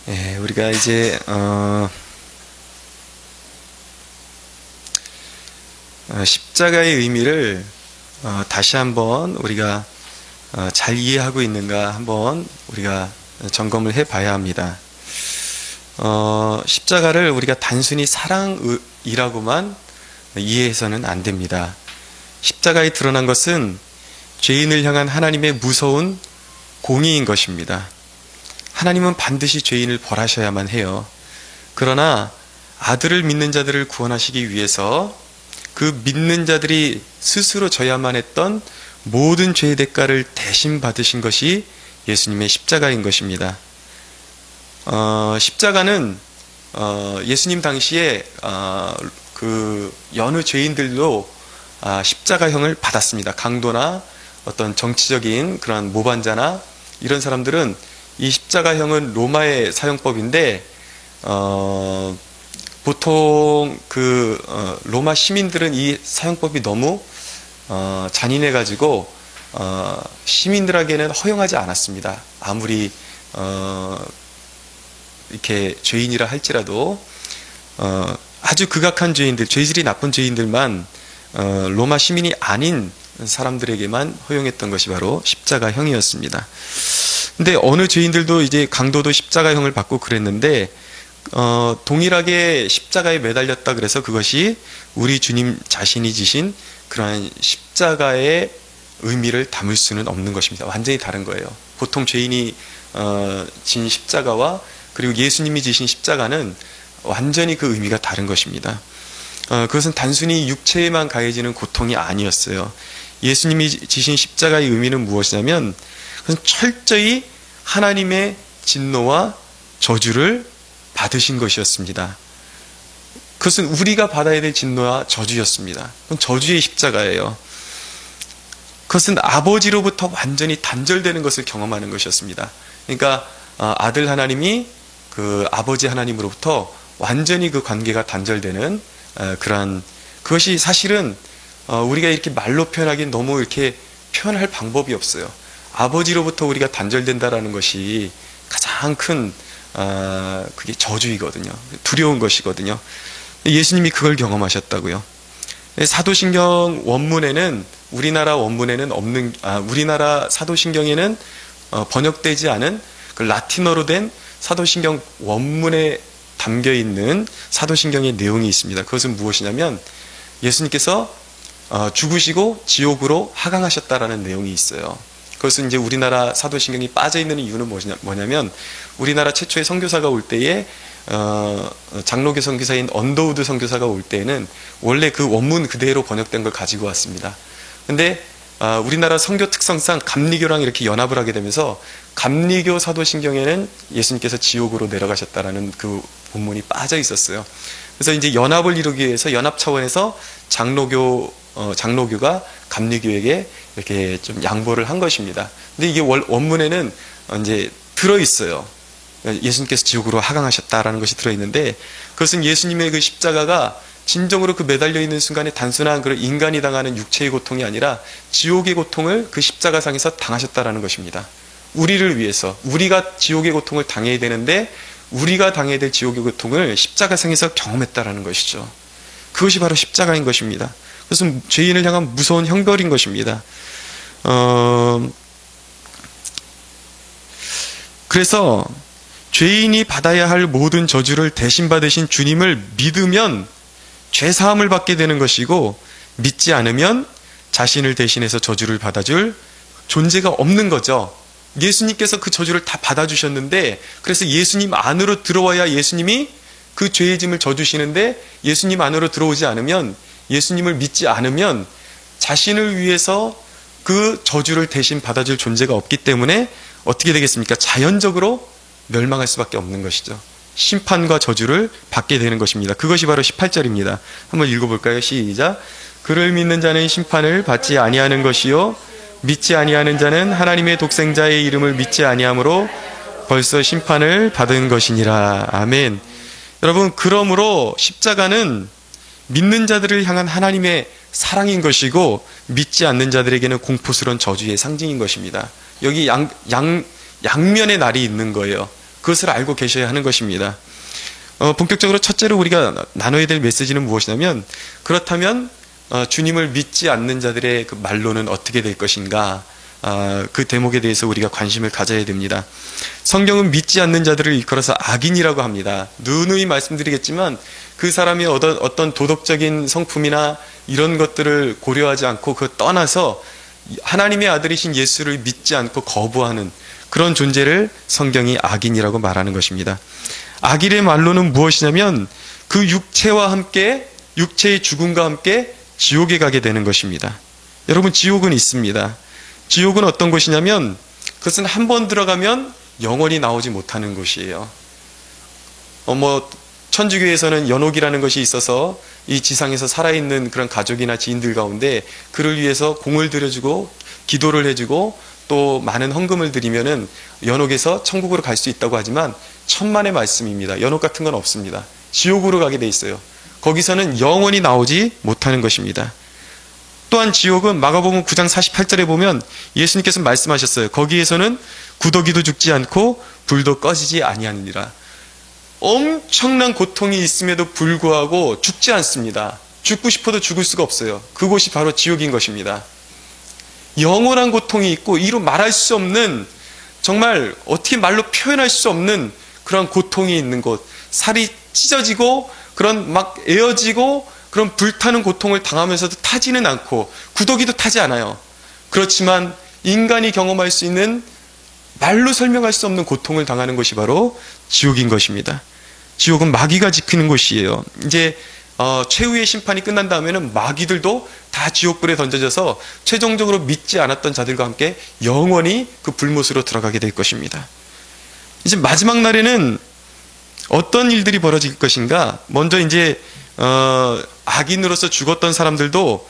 예, 우리가 이제 십자가의 의미를 다시 한번 우리가 잘 이해하고 있는가 한번 우리가 점검을 해봐야 합니다. 십자가를 우리가 단순히 사랑이라고만 이해해서는 안 됩니다. 십자가에 드러난 것은 죄인을 향한 하나님의 무서운 공의인 것입니다. 하나님은 반드시 죄인을 벌하셔야만 해요. 그러나 아들을 믿는 자들을 구원하시기 위해서 그 믿는 자들이 스스로 져야만 했던 모든 죄의 대가를 대신 받으신 것이 예수님의 십자가인 것입니다. 십자가는 예수님 당시에 그 여느 죄인들도 십자가형을 받았습니다. 강도나 어떤 정치적인 그런 모반자나 이런 사람들은 이 십자가형은 로마의 사용법인데 보통 로마 시민들은 이 사용법이 너무 잔인해가지고 시민들에게는 허용하지 않았습니다. 아무리 이렇게 죄인이라 할지라도 아주 극악한 죄인들, 죄질이 나쁜 죄인들만 로마 시민이 아닌 사람들에게만 허용했던 것이 바로 십자가형이었습니다. 근데 어느 죄인들도 이제 강도도 십자가형을 받고 그랬는데 동일하게 십자가에 매달렸다 그래서 그것이 우리 주님 자신이 지신 그러한 십자가의 의미를 담을 수는 없는 것입니다. 완전히 다른 거예요. 보통 죄인이 진 십자가와 그리고 예수님이 지신 십자가는 완전히 그 의미가 다른 것입니다. 그것은 단순히 육체에만 가해지는 고통이 아니었어요. 예수님이 지신 십자가의 의미는 무엇이냐면 그것은 철저히 하나님의 진노와 저주를 받으신 것이었습니다. 그것은 우리가 받아야 될 진노와 저주였습니다. 그건 저주의 십자가예요. 그것은 아버지로부터 완전히 단절되는 것을 경험하는 것이었습니다. 그러니까 아들 하나님이 그 아버지 하나님으로부터 완전히 그 관계가 단절되는 그러한, 그것이 사실은 우리가 이렇게 말로 표현하기엔 너무 이렇게 표현할 방법이 없어요. 아버지로부터 우리가 단절된다라는 것이 가장 큰 그게 저주이거든요. 두려운 것이거든요. 예수님이 그걸 경험하셨다고요. 사도신경 원문에는 우리나라 원문에는 없는 우리나라 사도신경에는 번역되지 않은 그 라틴어로 된 사도신경 원문에 담겨 있는 사도신경의 내용이 있습니다. 그것은 무엇이냐면 예수님께서 죽으시고 지옥으로 하강하셨다라는 내용이 있어요. 그것은 이제 우리나라 사도신경이 빠져 있는 이유는 뭐냐면 우리나라 최초의 선교사가 올 때에 장로교 선교사인 언더우드 선교사가 올 때에는 원래 그 원문 그대로 번역된 걸 가지고 왔습니다. 근데 우리나라 선교 특성상 감리교랑 이렇게 연합을 하게 되면서 감리교 사도신경에는 예수님께서 지옥으로 내려가셨다라는 그 본문이 빠져 있었어요. 그래서 이제 연합을 이루기 위해서 연합 차원에서 장로교가 감리교에게 이렇게 좀 양보를 한 것입니다. 근데 이게 원문에는 이제 들어있어요. 예수님께서 지옥으로 하강하셨다라는 것이 들어있는데 그것은 예수님의 그 십자가가 진정으로 그 매달려 있는 순간에 단순한 그런 인간이 당하는 육체의 고통이 아니라 지옥의 고통을 그 십자가상에서 당하셨다라는 것입니다. 우리를 위해서, 우리가 지옥의 고통을 당해야 되는데 우리가 당해야 될 지옥의 고통을 십자가상에서 경험했다라는 것이죠. 그것이 바로 십자가인 것입니다. 그것은 죄인을 향한 무서운 형벌인 것입니다. 그래서 죄인이 받아야 할 모든 저주를 대신 받으신 주님을 믿으면 죄사함을 받게 되는 것이고 믿지 않으면 자신을 대신해서 저주를 받아줄 존재가 없는 거죠. 예수님께서 그 저주를 다 받아주셨는데 그래서 예수님 안으로 들어와야 예수님이 그 죄의 짐을 져주시는데 예수님 안으로 들어오지 않으면, 예수님을 믿지 않으면 자신을 위해서 그 저주를 대신 받아줄 존재가 없기 때문에 어떻게 되겠습니까? 자연적으로 멸망할 수밖에 없는 것이죠. 심판과 저주를 받게 되는 것입니다. 그것이 바로 18절입니다. 한번 읽어볼까요? 시작. 그를 믿는 자는 심판을 받지 아니하는 것이요 믿지 아니하는 자는 하나님의 독생자의 이름을 믿지 아니하므로 벌써 심판을 받은 것이니라. 아멘. 여러분, 그러므로 십자가는 믿는 자들을 향한 하나님의 사랑인 것이고 믿지 않는 자들에게는 공포스러운 저주의 상징인 것입니다. 여기 양면의 날이 있는 거예요. 그것을 알고 계셔야 하는 것입니다. 본격적으로 첫째로 우리가 나눠야 될 메시지는 무엇이냐면, 그렇다면 주님을 믿지 않는 자들의 그 말로는 어떻게 될 것인가, 그 대목에 대해서 우리가 관심을 가져야 됩니다. 성경은 믿지 않는 자들을 일컬어서 악인이라고 합니다. 누누이 말씀드리겠지만 그 사람이 어떤 도덕적인 성품이나 이런 것들을 고려하지 않고 그 떠나서 하나님의 아들이신 예수를 믿지 않고 거부하는 그런 존재를 성경이 악인이라고 말하는 것입니다. 악인의 말로는 무엇이냐면 그 육체와 함께, 육체의 죽음과 함께 지옥에 가게 되는 것입니다. 여러분, 지옥은 있습니다. 지옥은 어떤 곳이냐면 그것은 한 번 들어가면 영원히 나오지 못하는 곳이에요. 천주교에서는 연옥이라는 것이 있어서 이 지상에서 살아있는 그런 가족이나 지인들 가운데 그를 위해서 공을 들여주고 기도를 해주고 또 많은 헌금을 드리면은 연옥에서 천국으로 갈 수 있다고 하지만 천만의 말씀입니다. 연옥 같은 건 없습니다. 지옥으로 가게 돼 있어요. 거기서는 영원히 나오지 못하는 것입니다. 또한 지옥은 마가복음 9장 48절에 보면 예수님께서 말씀하셨어요. 거기에서는 구더기도 죽지 않고 불도 꺼지지 아니하느니라. 엄청난 고통이 있음에도 불구하고 죽지 않습니다. 죽고 싶어도 죽을 수가 없어요. 그곳이 바로 지옥인 것입니다. 영원한 고통이 있고 이루 말할 수 없는, 정말 어떻게 말로 표현할 수 없는 그런 고통이 있는 곳, 살이 찢어지고 그런 막 에어지고 그런 불타는 고통을 당하면서도 타지는 않고 구더기도 타지 않아요. 그렇지만 인간이 경험할 수 있는 말로 설명할 수 없는 고통을 당하는 것이 바로 지옥인 것입니다. 지옥은 마귀가 지키는 곳이에요. 이제 최후의 심판이 끝난 다음에는 마귀들도 다 지옥불에 던져져서 최종적으로 믿지 않았던 자들과 함께 영원히 그 불못으로 들어가게 될 것입니다. 이제 마지막 날에는 어떤 일들이 벌어질 것인가? 먼저 이제 악인으로서 죽었던 사람들도,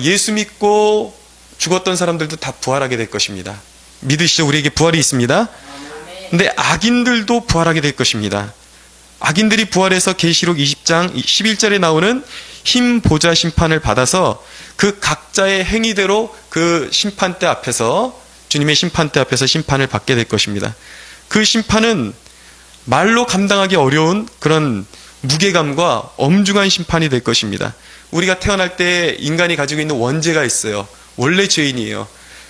예수 믿고 죽었던 사람들도 다 부활하게 될 것입니다. 믿으시죠? 우리에게 부활이 있습니다. 근데 악인들도 부활하게 될 것입니다. 악인들이 부활해서 계시록 20장 11절에 나오는 흰 보좌 심판을 받아서 그 각자의 행위대로 그 심판대 앞에서, 주님의 심판대 앞에서 심판을 받게 될 것입니다. 그 심판은 말로 감당하기 어려운 그런 무게감과 엄중한 심판이 될 것입니다. 우리가 태어날 때 인간이 가지고 있는 원죄가 있어요. 원래 죄인이에요.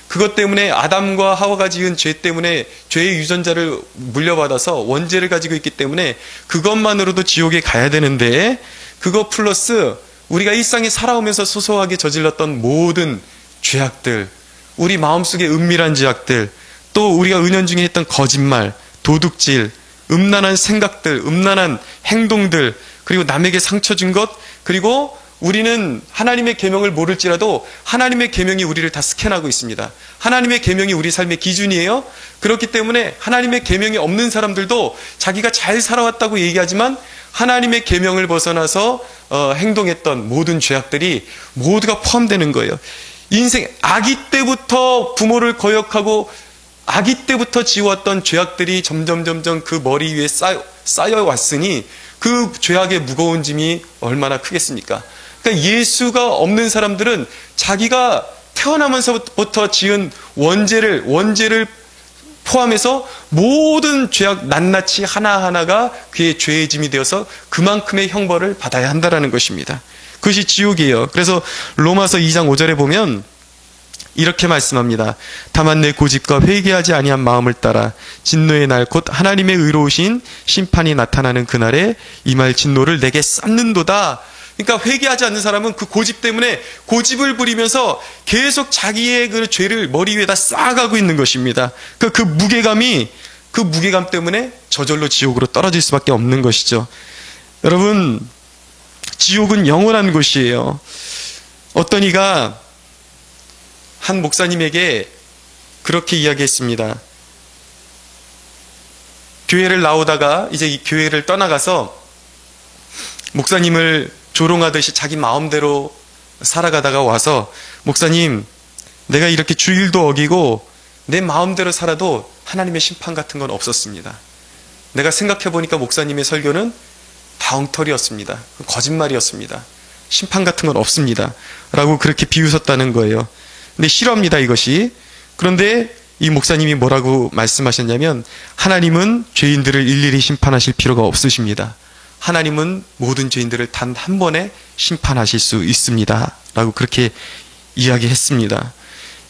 그것 때문에 아담과 하와가 지은 죄 때문에 죄의 유전자를 물려받아서 원죄를 가지고 있기 때문에 그것만으로도 지옥에 가야 되는데, 그것 플러스 우리가 일상에 살아오면서 소소하게 저질렀던 모든 죄악들, 우리 마음속에 은밀한 죄악들, 또 우리가 은연중에 했던 거짓말, 도둑질, 음란한 생각들, 음란한 행동들, 그리고 남에게 상처 준 것, 그리고 우리는 하나님의 계명을 모를지라도 하나님의 계명이 우리를 다 스캔하고 있습니다. 하나님의 계명이 우리 삶의 기준이에요. 그렇기 때문에 하나님의 계명이 없는 사람들도 자기가 잘 살아왔다고 얘기하지만 하나님의 계명을 벗어나서 행동했던 모든 죄악들이 모두가 포함되는 거예요. 인생 아기 때부터 부모를 거역하고 아기 때부터 지어왔던 죄악들이 점점 그 머리 위에 쌓여왔으니 그 죄악의 무거운 짐이 얼마나 크겠습니까? 그러니까 예수가 없는 사람들은 자기가 태어나면서부터 지은 원죄를 포함해서 모든 죄악 낱낱이 하나하나가 그의 죄의 짐이 되어서 그만큼의 형벌을 받아야 한다는 것입니다. 그것이 지옥이에요. 그래서 로마서 2장 5절에 보면 이렇게 말씀합니다. 다만 내 고집과 회개하지 아니한 마음을 따라 진노의 날 곧 하나님의 의로우신 심판이 나타나는 그날에 임할 진노를 내게 쌓는도다. 그러니까 회개하지 않는 사람은 그 고집 때문에 고집을 부리면서 계속 자기의 그 죄를 머리 위에다 쌓아가고 있는 것입니다. 그 무게감 때문에 저절로 지옥으로 떨어질 수밖에 없는 것이죠. 여러분, 지옥은 영원한 곳이에요. 어떤 이가 한 목사님에게 그렇게 이야기했습니다. 교회를 나오다가 이제 이 교회를 떠나가서 목사님을 조롱하듯이 자기 마음대로 살아가다가 와서, 목사님, 내가 이렇게 주일도 어기고 내 마음대로 살아도 하나님의 심판 같은 건 없었습니다. 내가 생각해보니까 목사님의 설교는 다 엉터리였습니다. 거짓말이었습니다. 심판 같은 건 없습니다. 라고 그렇게 비웃었다는 거예요. 근데 싫어합니다, 이것이. 그런데 이 목사님이 뭐라고 말씀하셨냐면, 하나님은 죄인들을 일일이 심판하실 필요가 없으십니다. 하나님은 모든 죄인들을 단 한 번에 심판하실 수 있습니다. 라고 그렇게 이야기했습니다.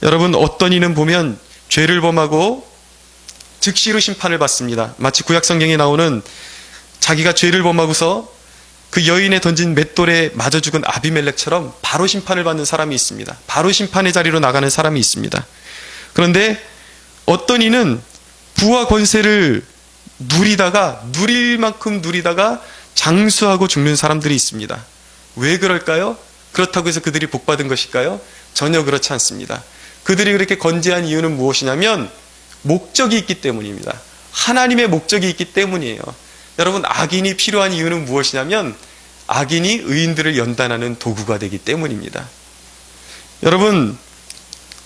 여러분, 어떤 이는 보면 죄를 범하고 즉시로 심판을 받습니다. 마치 구약 성경에 나오는 자기가 죄를 범하고서 그 여인에 던진 맷돌에 맞아 죽은 아비멜렉처럼 바로 심판을 받는 사람이 있습니다. 바로 심판의 자리로 나가는 사람이 있습니다. 그런데 어떤 이는 부와 권세를 누릴 만큼 누리다가 장수하고 죽는 사람들이 있습니다. 왜 그럴까요? 그렇다고 해서 그들이 복받은 것일까요? 전혀 그렇지 않습니다. 그들이 그렇게 건재한 이유는 무엇이냐면 목적이 있기 때문입니다. 하나님의 목적이 있기 때문이에요. 여러분, 악인이 필요한 이유는 무엇이냐면 악인이 의인들을 연단하는 도구가 되기 때문입니다. 여러분,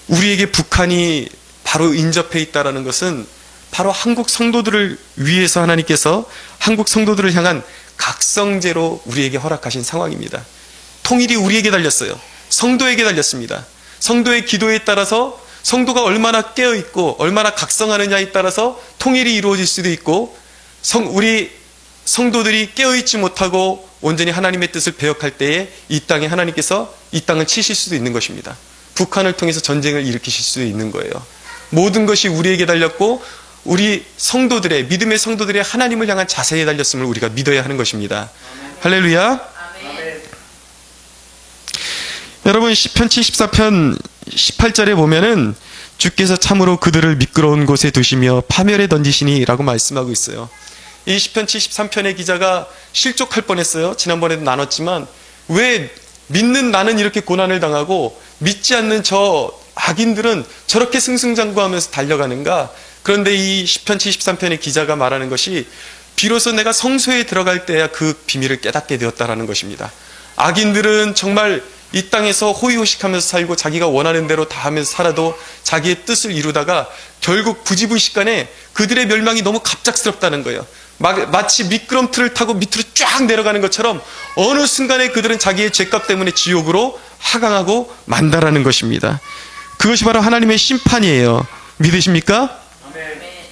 우리에게 북한이 바로 인접해 있다는 것은 바로 한국 성도들을 위해서 하나님께서 한국 성도들을 향한 각성제로 우리에게 허락하신 상황입니다. 통일이 우리에게 달렸어요. 성도에게 달렸습니다. 성도의 기도에 따라서 성도가 얼마나 깨어있고 얼마나 각성하느냐에 따라서 통일이 이루어질 수도 있고, 우리 성도들이 깨어있지 못하고 온전히 하나님의 뜻을 배역할 때에 이 땅에 하나님께서 이 땅을 치실 수도 있는 것입니다. 북한을 통해서 전쟁을 일으키실 수도 있는 거예요. 모든 것이 우리에게 달렸고 우리 성도들의, 믿음의 성도들의 하나님을 향한 자세에 달렸음을 우리가 믿어야 하는 것입니다. 아멘. 할렐루야. 아멘. 여러분, 시편 74편 18절에 보면은 주께서 참으로 그들을 미끄러운 곳에 두시며 파멸에 던지시니 라고 말씀하고 있어요. 이 시편 73편의 기자가 실족할 뻔했어요. 지난번에도 나눴지만 왜 믿는 나는 이렇게 고난을 당하고 믿지 않는 저 악인들은 저렇게 승승장구하면서 달려가는가? 그런데 이 시편 73편의 기자가 말하는 것이 비로소 내가 성소에 들어갈 때야 그 비밀을 깨닫게 되었다라는 것입니다. 악인들은 정말 이 땅에서 호의호식하면서 살고 자기가 원하는 대로 다 하면서 살아도 자기의 뜻을 이루다가 결국 부지불식간에 그들의 멸망이 너무 갑작스럽다는 거예요. 마치 미끄럼틀을 타고 밑으로 쫙 내려가는 것처럼 어느 순간에 그들은 자기의 죄값 때문에 지옥으로 하강하고 만다라는 것입니다. 그것이 바로 하나님의 심판이에요. 믿으십니까? 네.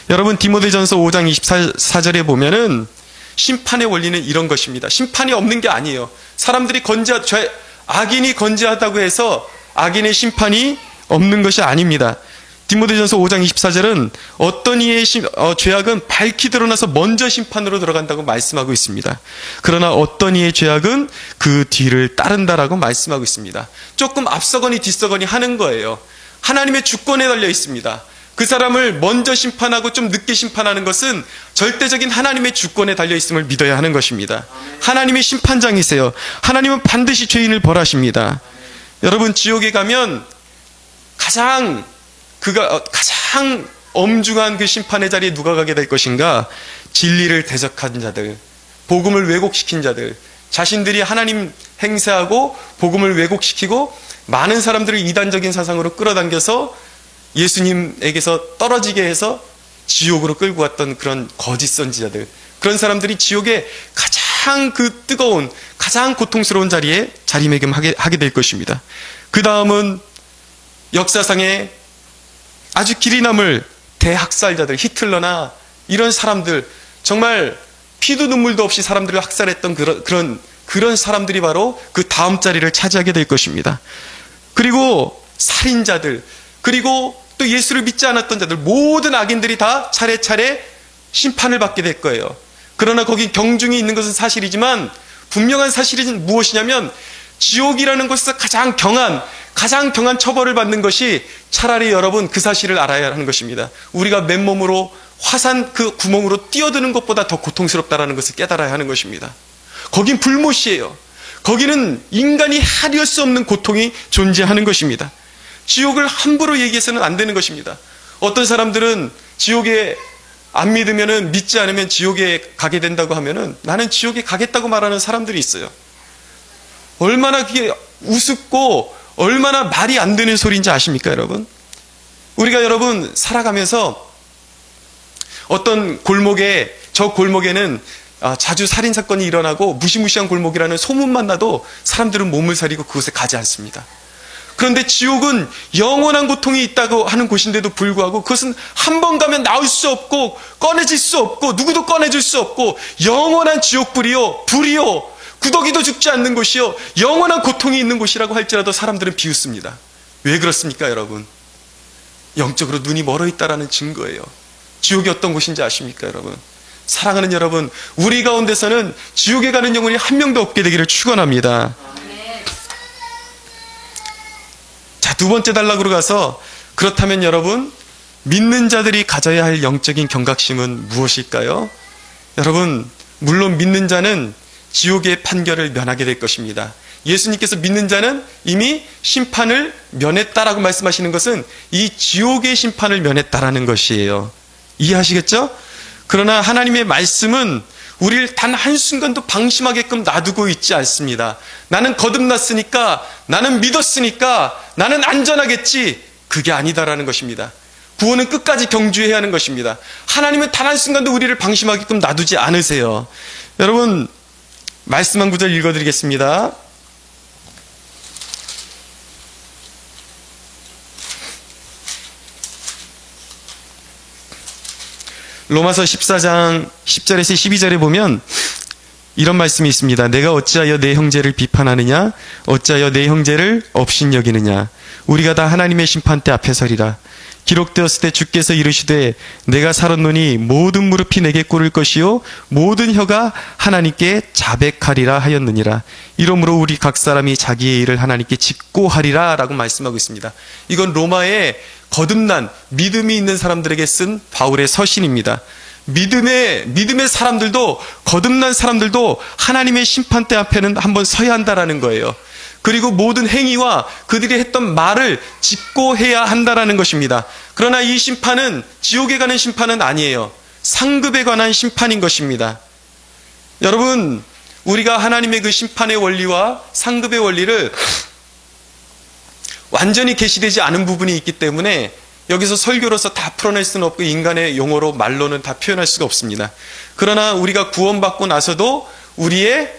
여러분, 디모데전서 5장 24절에 보면은 심판의 원리는 이런 것입니다. 심판이 없는 게 아니에요. 사람들이 악인이 건재하다고 해서 악인의 심판이 없는 것이 아닙니다. 디모데전서 5장 24절은 어떤 이의 죄악은 밝히 드러나서 먼저 심판으로 들어간다고 말씀하고 있습니다. 그러나 어떤 이의 죄악은 그 뒤를 따른다라고 말씀하고 있습니다. 조금 앞서거니 뒤서거니 하는 거예요. 하나님의 주권에 달려 있습니다. 그 사람을 먼저 심판하고 좀 늦게 심판하는 것은 절대적인 하나님의 주권에 달려 있음을 믿어야 하는 것입니다. 하나님이 심판장이세요. 하나님은 반드시 죄인을 벌하십니다. 여러분, 지옥에 가면 가장 엄중한 그 심판의 자리에 누가 가게 될 것인가? 진리를 대적한 자들, 복음을 왜곡시킨 자들, 자신들이 하나님 행세하고 복음을 왜곡시키고 많은 사람들을 이단적인 사상으로 끌어당겨서 예수님에게서 떨어지게 해서 지옥으로 끌고 갔던 그런 거짓 선지자들, 그런 사람들이 지옥의 가장 그 뜨거운, 가장 고통스러운 자리에 자리매김하게 될 것입니다. 그 다음은 역사상에 아주 길이 남을 대학살자들, 히틀러나 이런 사람들, 정말 피도 눈물도 없이 사람들을 학살했던 그런 사람들이 바로 그 다음 자리를 차지하게 될 것입니다. 그리고 살인자들, 그리고 또 예수를 믿지 않았던 자들, 모든 악인들이 다 차례차례 심판을 받게 될 거예요. 그러나 거기 경중이 있는 것은 사실이지만 분명한 사실은 무엇이냐면 지옥이라는 곳에서 가장 경한 처벌을 받는 것이 차라리 여러분 그 사실을 알아야 하는 것입니다. 우리가 맨몸으로 화산 그 구멍으로 뛰어드는 것보다 더 고통스럽다는 것을 깨달아야 하는 것입니다. 거긴 불못이에요. 거기는 인간이 하리할 수 없는 고통이 존재하는 것입니다. 지옥을 함부로 얘기해서는 안 되는 것입니다. 어떤 사람들은 지옥에 안 믿으면은, 믿지 않으면 지옥에 가게 된다고 하면은 나는 지옥에 가겠다고 말하는 사람들이 있어요. 얼마나 그게 우습고 얼마나 말이 안 되는 소리인지 아십니까, 여러분? 우리가 여러분 살아가면서 어떤 골목에, 저 골목에는 자주 살인사건이 일어나고 무시무시한 골목이라는 소문만 나도 사람들은 몸을 사리고 그곳에 가지 않습니다. 그런데 지옥은 영원한 고통이 있다고 하는 곳인데도 불구하고 그것은 한 번 가면 나올 수 없고 꺼내질 수 없고 누구도 꺼내줄 수 없고 영원한 지옥불이요, 불이요, 구더기도 죽지 않는 곳이요, 영원한 고통이 있는 곳이라고 할지라도 사람들은 비웃습니다. 왜 그렇습니까, 여러분? 영적으로 눈이 멀어 있다라는 증거예요. 지옥이 어떤 곳인지 아십니까, 여러분? 사랑하는 여러분, 우리 가운데서는 지옥에 가는 영혼이 한 명도 없게 되기를 축원합니다. 자, 두 번째 단락으로 가서, 그렇다면 여러분, 믿는 자들이 가져야 할 영적인 경각심은 무엇일까요? 여러분, 물론 믿는 자는 지옥의 판결을 면하게 될 것입니다. 예수님께서 믿는 자는 이미 심판을 면했다라고 말씀하시는 것은 이 지옥의 심판을 면했다라는 것이에요. 이해하시겠죠? 그러나 하나님의 말씀은 우리를 단 한순간도 방심하게끔 놔두고 있지 않습니다. 나는 거듭났으니까, 나는 믿었으니까, 나는 안전하겠지. 그게 아니다라는 것입니다. 구원은 끝까지 경주해야 하는 것입니다. 하나님은 단 한순간도 우리를 방심하게끔 놔두지 않으세요. 여러분, 말씀 한 구절 읽어드리겠습니다. 로마서 14장 10절에서 12절에 보면 이런 말씀이 있습니다. 내가 어찌하여 내 형제를 비판하느냐? 어찌하여 내 형제를 업신여기느냐? 우리가 다 하나님의 심판대 앞에 서리라. 기록되었을 때 주께서 이르시되 내가 살았노니 모든 무릎이 내게 꿇을 것이요 모든 혀가 하나님께 자백하리라 하였느니라. 이러므로 우리 각 사람이 자기의 일을 하나님께 직고하리라 라고 말씀하고 있습니다. 이건 로마의 거듭난 믿음이 있는 사람들에게 쓴 바울의 서신입니다. 믿음의 사람들도, 거듭난 사람들도 하나님의 심판대 앞에는 한번 서야 한다라는 거예요. 그리고 모든 행위와 그들이 했던 말을 직고해야 한다라는 것입니다. 그러나 이 심판은 지옥에 가는 심판은 아니에요. 상급에 관한 심판인 것입니다. 여러분, 우리가 하나님의 그 심판의 원리와 상급의 원리를 완전히 계시되지 않은 부분이 있기 때문에 여기서 설교로서 다 풀어낼 수는 없고 인간의 용어로 말로는 다 표현할 수가 없습니다. 그러나 우리가 구원받고 나서도 우리의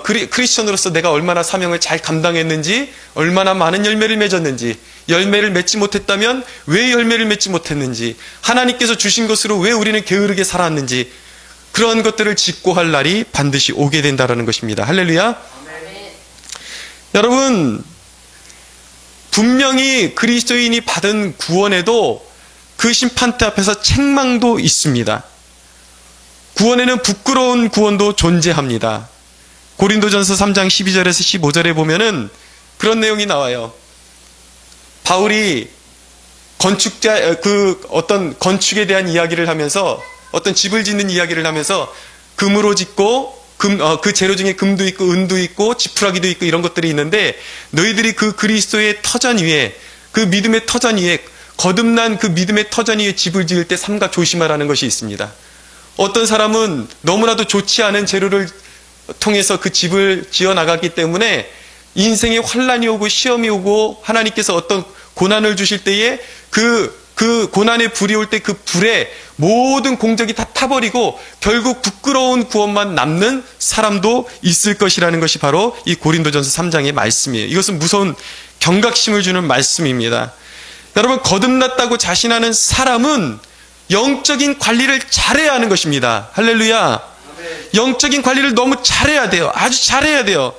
크리스천으로서 내가 얼마나 사명을 잘 감당했는지, 얼마나 많은 열매를 맺었는지, 열매를 맺지 못했다면 왜 열매를 맺지 못했는지, 하나님께서 주신 것으로 왜 우리는 게으르게 살았는지, 그런 것들을 직고할 날이 반드시 오게 된다는 것입니다. 할렐루야. 아멘. 여러분, 분명히 그리스도인이 받은 구원에도 그 심판대 앞에서 책망도 있습니다. 구원에는 부끄러운 구원도 존재합니다. 고린도전서 3장 12절에서 15절에 보면은 그런 내용이 나와요. 바울이 어떤 건축에 대한 이야기를 하면서, 어떤 집을 짓는 이야기를 하면서 금으로 짓고 그 재료 중에 금도 있고 은도 있고 지푸라기도 있고 이런 것들이 있는데, 너희들이 그 그리스도의 터전 위에, 그 믿음의 터전 위에, 거듭난 그 믿음의 터전 위에 집을 지을 때 삼가 조심하라는 것이 있습니다. 어떤 사람은 너무나도 좋지 않은 재료를 통해서 그 집을 지어 나갔기 때문에 인생에 환란이 오고 시험이 오고 하나님께서 어떤 고난을 주실 때에 그 고난의 불이 올 때 그 불에 모든 공적이 다 타버리고 결국 부끄러운 구원만 남는 사람도 있을 것이라는 것이 바로 이 고린도전서 3장의 말씀이에요. 이것은 무서운 경각심을 주는 말씀입니다. 여러분, 거듭났다고 자신하는 사람은 영적인 관리를 잘해야 하는 것입니다. 할렐루야. 영적인 관리를 너무 잘해야 돼요. 아주 잘해야 돼요.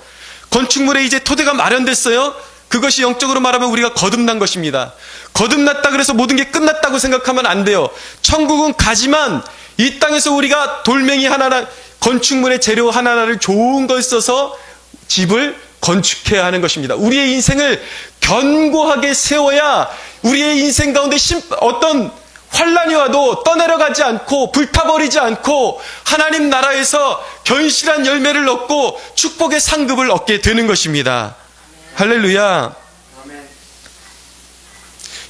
건축물에 이제 토대가 마련됐어요. 그것이 영적으로 말하면 우리가 거듭난 것입니다. 거듭났다 그래서 모든 게 끝났다고 생각하면 안 돼요. 천국은 가지만 이 땅에서 우리가 돌멩이 하나나 건축물의 재료 하나를 좋은 걸 써서 집을 건축해야 하는 것입니다. 우리의 인생을 견고하게 세워야 우리의 인생 가운데 어떤 환란이 와도 떠내려가지 않고 불타버리지 않고 하나님 나라에서 견실한 열매를 얻고 축복의 상급을 얻게 되는 것입니다. 할렐루야. 아멘.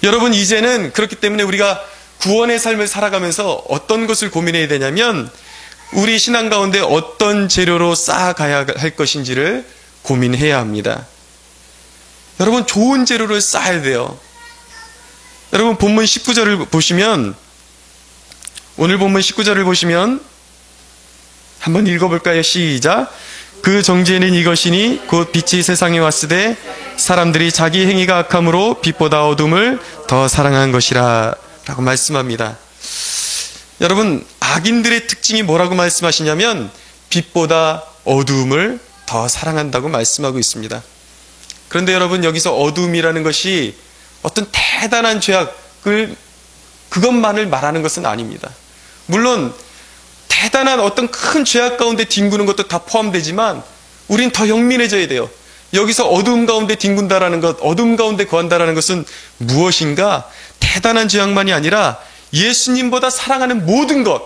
여러분, 이제는 그렇기 때문에 우리가 구원의 삶을 살아가면서 어떤 것을 고민해야 되냐면 우리 신앙 가운데 어떤 재료로 쌓아가야 할 것인지를 고민해야 합니다. 여러분, 좋은 재료를 쌓아야 돼요. 여러분, 본문 19절을 보시면, 오늘 본문 19절을 보시면 한번 읽어볼까요? 시작. 그 정죄는 이것이니 곧 빛이 세상에 왔으되 사람들이 자기 행위가 악함으로 빛보다 어둠을 더 사랑한 것이라 라고 말씀합니다. 여러분, 악인들의 특징이 뭐라고 말씀하시냐면 빛보다 어두움을 더 사랑한다고 말씀하고 있습니다. 그런데 여러분, 여기서 어두움이라는 것이 어떤 대단한 죄악을 그것만을 말하는 것은 아닙니다. 물론 대단한 어떤 큰 죄악 가운데 뒹구는 것도 다 포함되지만 우린 더 영민해져야 돼요. 여기서 어두움 가운데 뒹군다라는 것, 어두움 가운데 거한다라는 것은 무엇인가? 대단한 죄악만이 아니라 예수님보다 사랑하는 모든 것,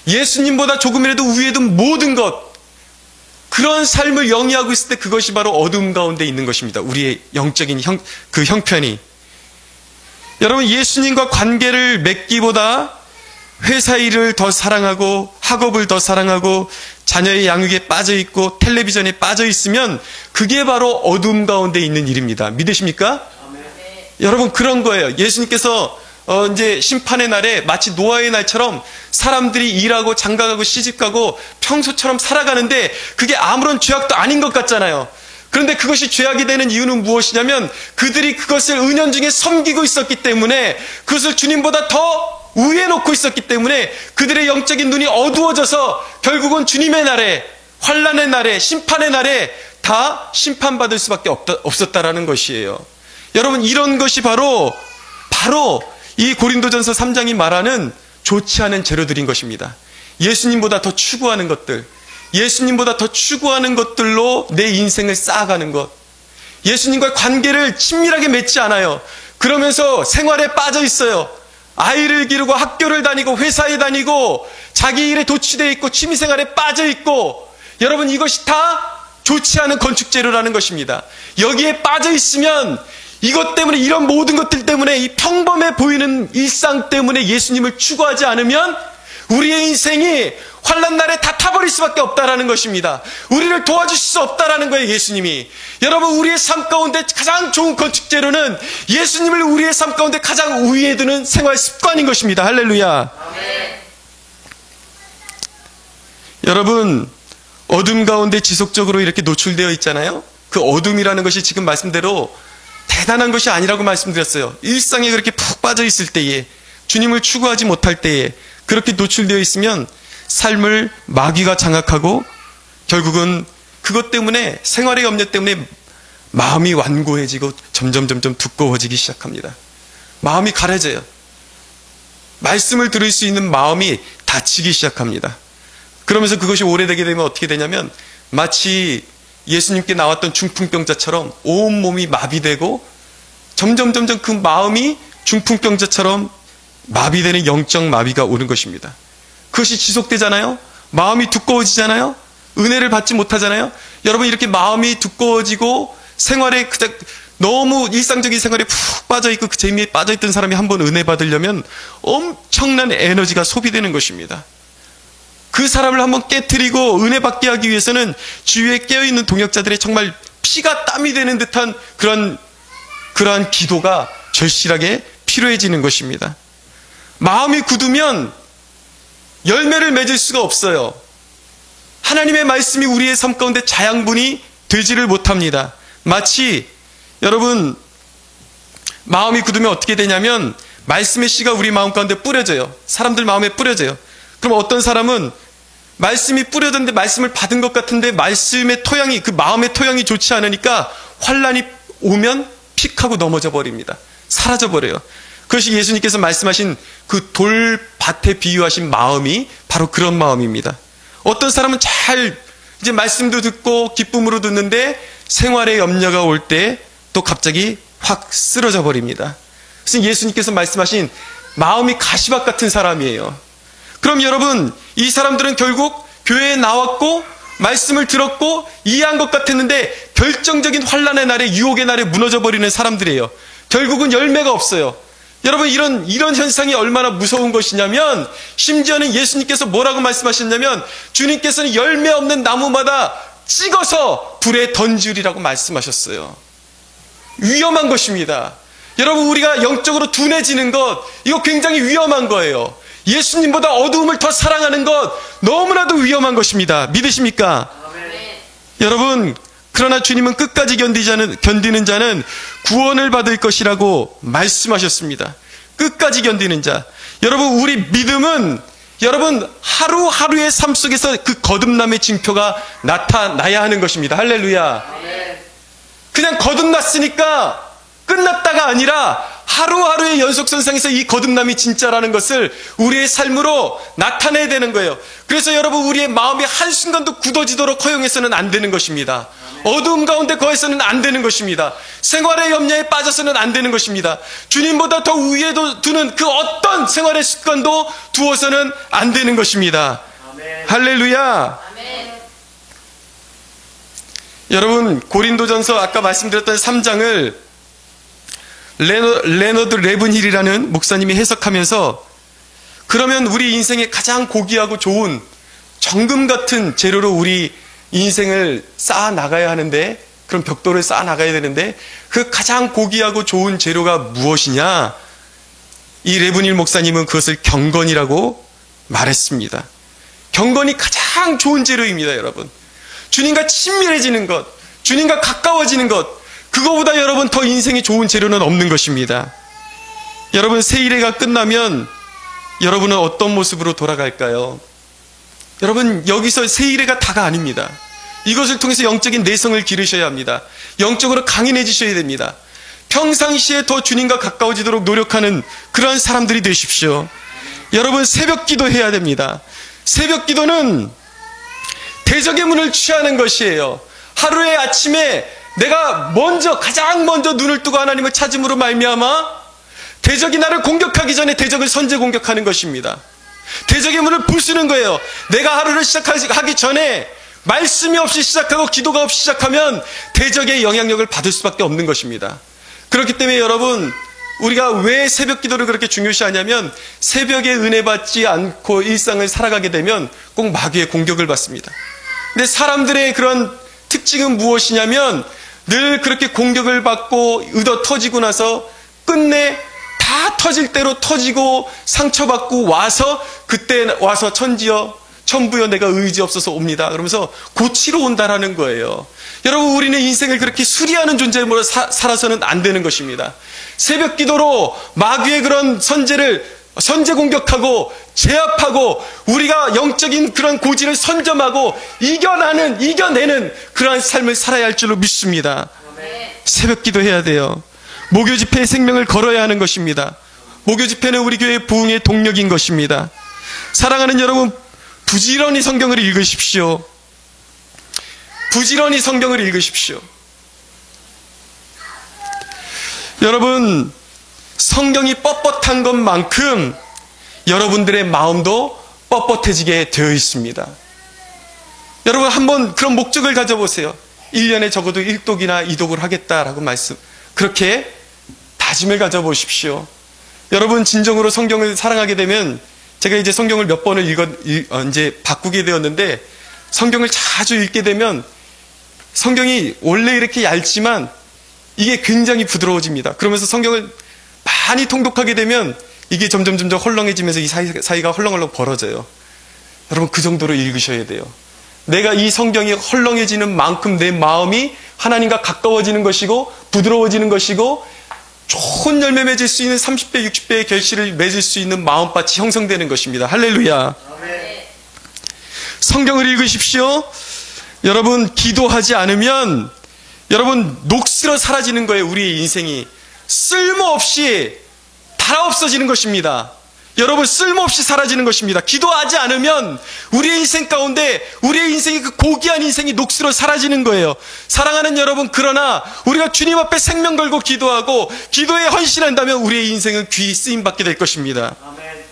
예수님보다 조금이라도 위에 둔 모든 것, 그런 삶을 영위하고 있을 때 그것이 바로 어두움 가운데 있는 것입니다. 우리의 영적인 그 형편이. 여러분, 예수님과 관계를 맺기보다 회사 일을 더 사랑하고 학업을 더 사랑하고 자녀의 양육에 빠져있고 텔레비전에 빠져있으면 그게 바로 어두움 가운데 있는 일입니다. 믿으십니까? 네. 여러분, 그런 거예요. 예수님께서 이제 심판의 날에 마치 노아의 날처럼 사람들이 일하고 장가가고 시집가고 평소처럼 살아가는데 그게 아무런 죄악도 아닌 것 같잖아요. 그런데 그것이 죄악이 되는 이유는 무엇이냐면 그들이 그것을 은연중에 섬기고 있었기 때문에, 그것을 주님보다 더 위에 놓고 있었기 때문에 그들의 영적인 눈이 어두워져서 결국은 주님의 날에, 환난의 날에, 심판의 날에 다 심판받을 수밖에 없었다라는 것이에요. 여러분, 이런 것이 바로 이 고린도전서 3장이 말하는 좋지 않은 재료들인 것입니다. 예수님보다 더 추구하는 것들, 예수님보다 더 추구하는 것들로 내 인생을 쌓아가는 것, 예수님과의 관계를 친밀하게 맺지 않아요. 그러면서 생활에 빠져 있어요. 아이를 기르고 학교를 다니고 회사에 다니고 자기 일에 도취되어 있고 취미생활에 빠져 있고, 여러분, 이것이 다 좋지 않은 건축재료라는 것입니다. 여기에 빠져 있으면, 이것 때문에, 이런 모든 것들 때문에, 이 평범해 보이는 일상 때문에 예수님을 추구하지 않으면 우리의 인생이 환난날에 다 타버릴 수밖에 없다라는 것입니다. 우리를 도와주실 수 없다라는 거예요, 예수님이. 여러분, 우리의 삶 가운데 가장 좋은 건축재료는 예수님을 우리의 삶 가운데 가장 위에 두는 생활 습관인 것입니다. 할렐루야. 아멘. 여러분, 어둠 가운데 지속적으로 이렇게 노출되어 있잖아요. 그 어둠이라는 것이 지금 말씀대로 대단한 것이 아니라고 말씀드렸어요. 일상에 그렇게 푹 빠져 있을 때에, 주님을 추구하지 못할 때에 그렇게 노출되어 있으면 삶을 마귀가 장악하고 결국은 그것 때문에, 생활의 염려 때문에 마음이 완고해지고 점점 두꺼워지기 시작합니다. 마음이 가려져요. 말씀을 들을 수 있는 마음이 닫히기 시작합니다. 그러면서 그것이 오래되게 되면 어떻게 되냐면 마치 예수님께 나왔던 중풍병자처럼 온몸이 마비되고 점점 그 마음이 중풍병자처럼 마비되는 영적 마비가 오는 것입니다. 그것이 지속되잖아요. 마음이 두꺼워지잖아요. 은혜를 받지 못하잖아요. 여러분, 이렇게 마음이 두꺼워지고 생활에 너무 일상적인 생활에 푹 빠져있고 그 재미에 빠져있던 사람이 한번 은혜 받으려면 엄청난 에너지가 소비되는 것입니다. 그 사람을 한번 깨트리고 은혜 받게 하기 위해서는 주위에 깨어있는 동역자들의 정말 피가 땀이 되는 듯한 그러한 기도가 절실하게 필요해지는 것입니다. 마음이 굳으면 열매를 맺을 수가 없어요. 하나님의 말씀이 우리의 삶 가운데 자양분이 되지를 못합니다. 마치 여러분, 마음이 굳으면 어떻게 되냐면 말씀의 씨가 우리 마음 가운데 뿌려져요. 사람들 마음에 뿌려져요. 그럼 어떤 사람은 말씀이 뿌려졌는데 말씀을 받은 것 같은데 말씀의 토양이, 그 마음의 토양이 좋지 않으니까 환난이 오면 픽 하고 넘어져 버립니다. 사라져 버려요. 그것이 예수님께서 말씀하신 그 돌밭에 비유하신 마음이 바로 그런 마음입니다. 어떤 사람은 잘 이제 말씀도 듣고 기쁨으로 듣는데 생활에 염려가 올 때 또 갑자기 확 쓰러져 버립니다. 그래서 예수님께서 말씀하신 마음이 가시밭 같은 사람이에요. 그럼 여러분, 이 사람들은 결국 교회에 나왔고 말씀을 들었고 이해한 것 같았는데 결정적인 환난의 날에, 유혹의 날에 무너져 버리는 사람들이에요. 결국은 열매가 없어요. 여러분, 이런 현상이 얼마나 무서운 것이냐면, 심지어는 예수님께서 뭐라고 말씀하셨냐면 주님께서는 열매 없는 나무마다 찍어서 불에 던지리라고 말씀하셨어요. 위험한 것입니다. 여러분, 우리가 영적으로 둔해지는 것, 이거 굉장히 위험한 거예요. 예수님보다 어두움을 더 사랑하는 것, 너무나도 위험한 것입니다. 믿으십니까? 아멘. 여러분, 그러나 주님은 끝까지 견디는 자는 구원을 받을 것이라고 말씀하셨습니다. 끝까지 견디는 자. 여러분, 우리 믿음은 여러분 하루하루의 삶 속에서 그 거듭남의 징표가 나타나야 하는 것입니다. 할렐루야. 그냥 거듭났으니까 끝났다가 아니라 하루하루의 연속선상에서 이 거듭남이 진짜라는 것을 우리의 삶으로 나타내야 되는 거예요. 그래서 여러분, 우리의 마음이 한순간도 굳어지도록 허용해서는 안 되는 것입니다. 어두움 가운데 거해서는 안 되는 것입니다. 생활의 염려에 빠져서는 안 되는 것입니다. 주님보다 더 위에 두는 그 어떤 생활의 습관도 두어서는 안 되는 것입니다. 아멘. 할렐루야. 아멘. 여러분, 고린도전서 아까 말씀드렸던 3장을 레너드 레븐힐이라는 목사님이 해석하면서, 그러면 우리 인생의 가장 고귀하고 좋은 정금 같은 재료로 우리 인생을 쌓아 나가야 하는데, 그런 벽돌을 쌓아 나가야 되는데, 그 가장 고귀하고 좋은 재료가 무엇이냐? 이 레븐힐 목사님은 그것을 경건이라고 말했습니다. 경건이 가장 좋은 재료입니다, 여러분. 주님과 친밀해지는 것, 주님과 가까워지는 것, 그거보다 여러분 더 인생에 좋은 재료는 없는 것입니다. 여러분, 세일회가 끝나면 여러분은 어떤 모습으로 돌아갈까요? 여러분, 여기서 세일회가 다가 아닙니다. 이것을 통해서 영적인 내성을 기르셔야 합니다. 영적으로 강인해지셔야 됩니다. 평상시에 더 주님과 가까워지도록 노력하는 그러한 사람들이 되십시오. 여러분, 새벽 기도해야 됩니다. 새벽 기도는 대적의 문을 취하는 것이에요. 하루의 아침에 내가 가장 먼저 눈을 뜨고 하나님을 찾음으로 말미암아 대적이 나를 공격하기 전에 대적을 선제 공격하는 것입니다. 대적의 문을 부수는 거예요. 내가 하루를 시작하기 전에 말씀이 없이 시작하고 기도가 없이 시작하면 대적의 영향력을 받을 수밖에 없는 것입니다. 그렇기 때문에 여러분, 우리가 왜 새벽 기도를 그렇게 중요시하냐면, 새벽에 은혜 받지 않고 일상을 살아가게 되면 꼭 마귀의 공격을 받습니다. 근데 사람들의 그런 특징은 무엇이냐면, 늘 그렇게 공격을 받고 의도 터지고 나서 끝내 다 터질 대로 터지고 상처받고 와서, 그때 와서 천부여 내가 의지 없어서 옵니다. 그러면서 고치러 온다라는 거예요. 여러분, 우리는 인생을 그렇게 수리하는 존재로 살아서는 안 되는 것입니다. 새벽 기도로 마귀의 그런 선제 공격하고 제압하고 우리가 영적인 그런 고지를 선점하고 이겨내는 그러한 삶을 살아야 할 줄로 믿습니다. 새벽 기도해야 돼요. 목요 집회의 생명을 걸어야 하는 것입니다. 목요 집회는 우리 교회의 부흥의 동력인 것입니다. 사랑하는 여러분, 부지런히 성경을 읽으십시오. 부지런히 성경을 읽으십시오. 여러분, 성경이 뻣뻣한 것만큼 여러분들의 마음도 뻣뻣해지게 되어 있습니다. 여러분, 한번 그런 목적을 가져보세요. 1년에 적어도 1독이나 2독을 하겠다라고 그렇게 다짐을 가져보십시오. 여러분, 진정으로 성경을 사랑하게 되면, 제가 이제 성경을 몇 번을 이제 바꾸게 되었는데, 성경을 자주 읽게 되면 성경이 원래 이렇게 얇지만 이게 굉장히 부드러워집니다. 그러면서 성경을 많이 통독하게 되면 이게 점점 헐렁해지면서 이 사이가 헐렁헐렁 벌어져요. 여러분, 그 정도로 읽으셔야 돼요. 내가 이 성경이 헐렁해지는 만큼 내 마음이 하나님과 가까워지는 것이고 부드러워지는 것이고 좋은 열매 맺을 수 있는 30배, 60배의 결실을 맺을 수 있는 마음밭이 형성되는 것입니다. 할렐루야. 아멘. 성경을 읽으십시오. 여러분, 기도하지 않으면 여러분 녹슬어 사라지는 거예요. 우리의 인생이 쓸모없이 달아 없어지는 것입니다. 여러분, 쓸모없이 사라지는 것입니다. 기도하지 않으면 우리의 인생 가운데 우리의 인생이 그 고귀한 인생이 녹슬어 사라지는 거예요. 사랑하는 여러분, 그러나 우리가 주님 앞에 생명 걸고 기도하고 기도에 헌신한다면 우리의 인생은 귀히 쓰임받게 될 것입니다. 아멘.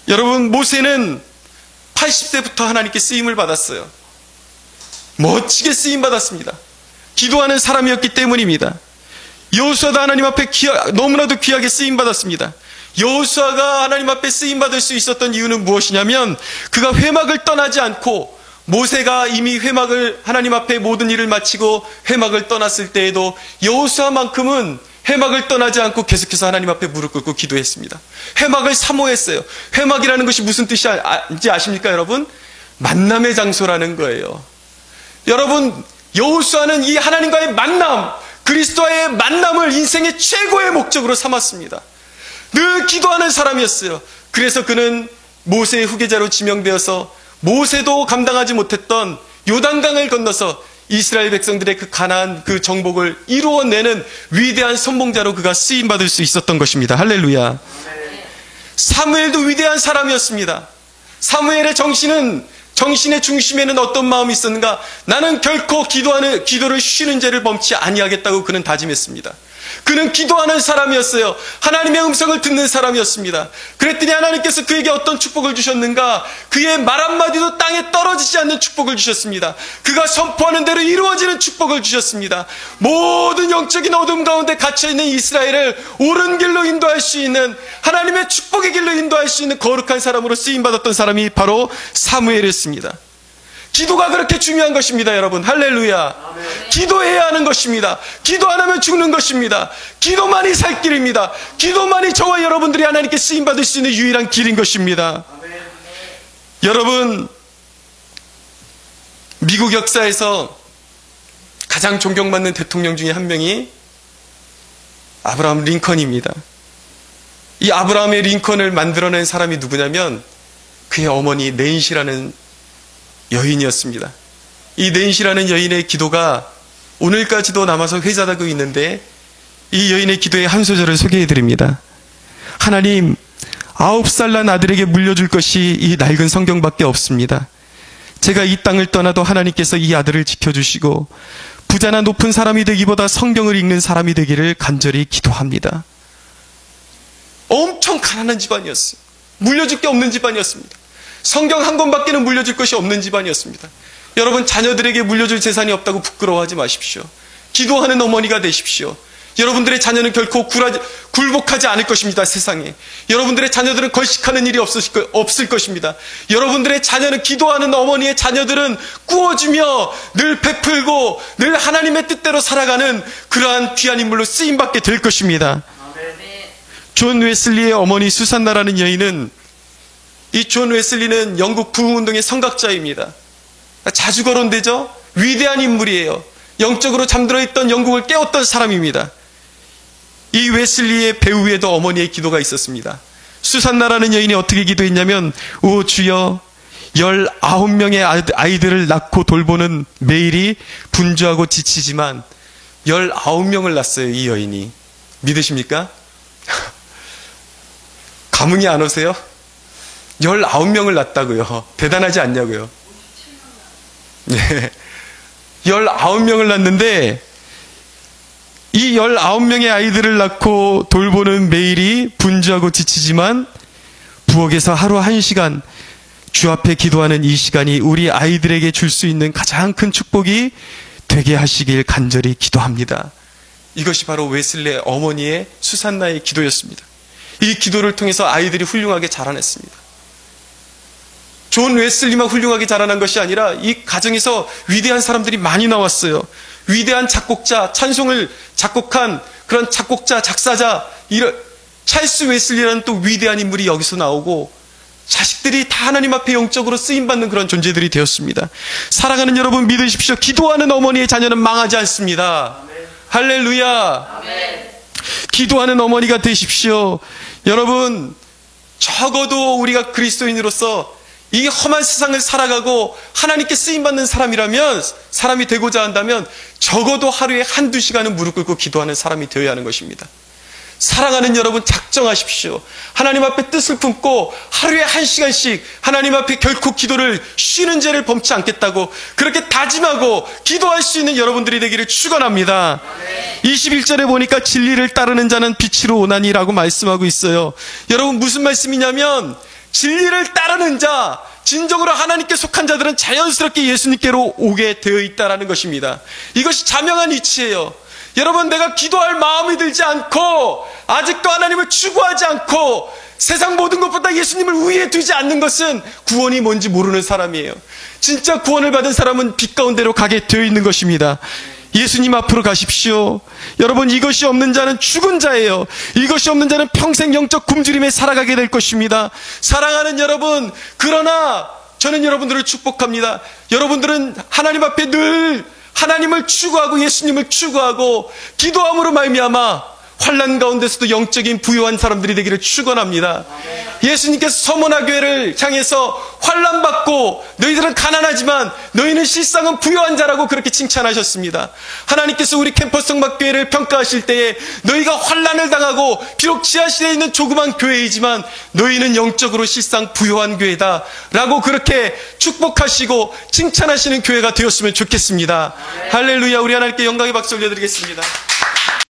여러분, 모세는 80세부터 하나님께 쓰임을 받았어요. 멋지게 쓰임받았습니다. 기도하는 사람이었기 때문입니다. 여호수아도 하나님 앞에 너무나도 귀하게 쓰임받았습니다. 여호수아가 하나님 앞에 쓰임받을 수 있었던 이유는 무엇이냐면, 그가 회막을 떠나지 않고, 모세가 이미 하나님 앞에 모든 일을 마치고 회막을 떠났을 때에도 여호수아만큼은 회막을 떠나지 않고 계속해서 하나님 앞에 무릎 꿇고 기도했습니다. 회막을 사모했어요. 회막이라는 것이 무슨 뜻인지 아십니까, 여러분? 만남의 장소라는 거예요. 여러분, 여호수아는 이 하나님과의 만남, 그리스도와의 만남을 인생의 최고의 목적으로 삼았습니다. 늘 기도하는 사람이었어요. 그래서 그는 모세의 후계자로 지명되어서 모세도 감당하지 못했던 요단강을 건너서 이스라엘 백성들의 그 가나안 그 정복을 이루어내는 위대한 선봉자로 그가 쓰임받을 수 있었던 것입니다. 할렐루야. 사무엘도 위대한 사람이었습니다. 사무엘의 정신의 중심에는 어떤 마음이 있었는가? 나는 결코 기도를 쉬는 죄를 범치 아니하겠다고 그는 다짐했습니다. 그는 기도하는 사람이었어요. 하나님의 음성을 듣는 사람이었습니다. 그랬더니 하나님께서 그에게 어떤 축복을 주셨는가? 그의 말 한마디도 땅에 떨어지지 않는 축복을 주셨습니다. 그가 선포하는 대로 이루어지는 축복을 주셨습니다. 모든 영적인 어둠 가운데 갇혀있는 이스라엘을 옳은 길로 인도할 수 있는, 하나님의 축복의 길로 인도할 수 있는 거룩한 사람으로 쓰임받았던 사람이 바로 사무엘이었습니다. 기도가 그렇게 중요한 것입니다, 여러분. 할렐루야. 아멘. 기도해야 하는 것입니다. 기도 안 하면 죽는 것입니다. 기도만이 살 길입니다. 기도만이 저와 여러분들이 하나님께 쓰임받을 수 있는 유일한 길인 것입니다. 아멘. 여러분, 미국 역사에서 가장 존경받는 대통령 중에 한 명이 아브라함 링컨입니다. 이 아브라함의 링컨을 만들어낸 사람이 누구냐면 그의 어머니 낸시라는 여인이었습니다. 이 낸시라는 여인의 기도가 오늘까지도 남아서 회자되고 있는데, 이 여인의 기도의 한 소절을 소개해드립니다. 하나님, 9살 난 아들에게 물려줄 것이 이 낡은 성경밖에 없습니다. 제가 이 땅을 떠나도 하나님께서 이 아들을 지켜주시고 부자나 높은 사람이 되기보다 성경을 읽는 사람이 되기를 간절히 기도합니다. 엄청 가난한 집안이었어요. 물려줄 게 없는 집안이었습니다. 성경 한 권밖에는 물려줄 것이 없는 집안이었습니다. 여러분, 자녀들에게 물려줄 재산이 없다고 부끄러워하지 마십시오. 기도하는 어머니가 되십시오. 여러분들의 자녀는 결코 굴복하지 않을 것입니다, 세상에. 여러분들의 자녀들은 걸식하는 일이 없을 것입니다. 여러분들의 자녀는, 기도하는 어머니의 자녀들은 꾸어주며 늘 베풀고 늘 하나님의 뜻대로 살아가는 그러한 귀한 인물로 쓰임받게 될 것입니다. 존 웨슬리의 어머니 수산나라는 여인은, 이 존 웨슬리는 영국 부흥운동의 성각자입니다. 자주 거론되죠? 위대한 인물이에요. 영적으로 잠들어 있던 영국을 깨웠던 사람입니다. 이 웨슬리의 배후에도 어머니의 기도가 있었습니다. 수산나라는 여인이 어떻게 기도했냐면, 오 주여, 19명의 아이들을 낳고 돌보는 매일이 분주하고 지치지만 19명을 낳았어요, 이 여인이. 믿으십니까? 감흥이 안 오세요? 19명을 낳았다고요. 대단하지 않냐고요. 네. 19명을 낳았는데 이 19명의 아이들을 낳고 돌보는 매일이 분주하고 지치지만 부엌에서 하루 1시간 주 앞에 기도하는 이 시간이 우리 아이들에게 줄 수 있는 가장 큰 축복이 되게 하시길 간절히 기도합니다. 이것이 바로 웨슬리의 어머니의 수산나의 기도였습니다. 이 기도를 통해서 아이들이 훌륭하게 자라났습니다. 존 웨슬리만 훌륭하게 자라난 것이 아니라 이 가정에서 위대한 사람들이 많이 나왔어요. 위대한 작곡자, 찬송을 작곡한 그런 작곡자, 작사자, 찰스 웨슬리라는 또 위대한 인물이 여기서 나오고, 자식들이 다 하나님 앞에 영적으로 쓰임받는 그런 존재들이 되었습니다. 사랑하는 여러분, 믿으십시오. 기도하는 어머니의 자녀는 망하지 않습니다. 아멘. 할렐루야. 아멘. 기도하는 어머니가 되십시오. 여러분, 적어도 우리가 그리스도인으로서 이 험한 세상을 살아가고 하나님께 쓰임받는 사람이 되고자 한다면 적어도 하루에 1-2시간은 무릎 꿇고 기도하는 사람이 되어야 하는 것입니다. 사랑하는 여러분, 작정하십시오. 하나님 앞에 뜻을 품고 하루에 1시간씩 하나님 앞에 결코 기도를 쉬는 죄를 범치 않겠다고 그렇게 다짐하고 기도할 수 있는 여러분들이 되기를 축원합니다. 21절에 보니까 진리를 따르는 자는 빛으로 오나니라고 말씀하고 있어요. 여러분, 무슨 말씀이냐면 진리를 따르는 자, 진정으로 하나님께 속한 자들은 자연스럽게 예수님께로 오게 되어 있다는 것입니다. 이것이 자명한 이치예요. 여러분, 내가 기도할 마음이 들지 않고 아직도 하나님을 추구하지 않고 세상 모든 것보다 예수님을 우위에 두지 않는 것은 구원이 뭔지 모르는 사람이에요. 진짜 구원을 받은 사람은 빛 가운데로 가게 되어 있는 것입니다. 예수님 앞으로 가십시오. 여러분, 이것이 없는 자는 죽은 자예요. 이것이 없는 자는 평생 영적 굶주림에 살아가게 될 것입니다. 사랑하는 여러분, 그러나 저는 여러분들을 축복합니다. 여러분들은 하나님 앞에 늘 하나님을 추구하고 예수님을 추구하고 기도함으로 말미암아 환난 가운데서도 영적인 부유한 사람들이 되기를 축원합니다. 예수님께서 서머나 교회를 향해서 환난받고 너희들은 가난하지만 너희는 실상은 부유한 자라고 그렇게 칭찬하셨습니다. 하나님께서 우리 캠퍼스 성막교회를 평가하실 때에 너희가 환난을 당하고 비록 지하실에 있는 조그만 교회이지만 너희는 영적으로 실상 부유한 교회다 라고 그렇게 축복하시고 칭찬하시는 교회가 되었으면 좋겠습니다. 할렐루야. 우리 하나님께 영광의 박수 올려드리겠습니다.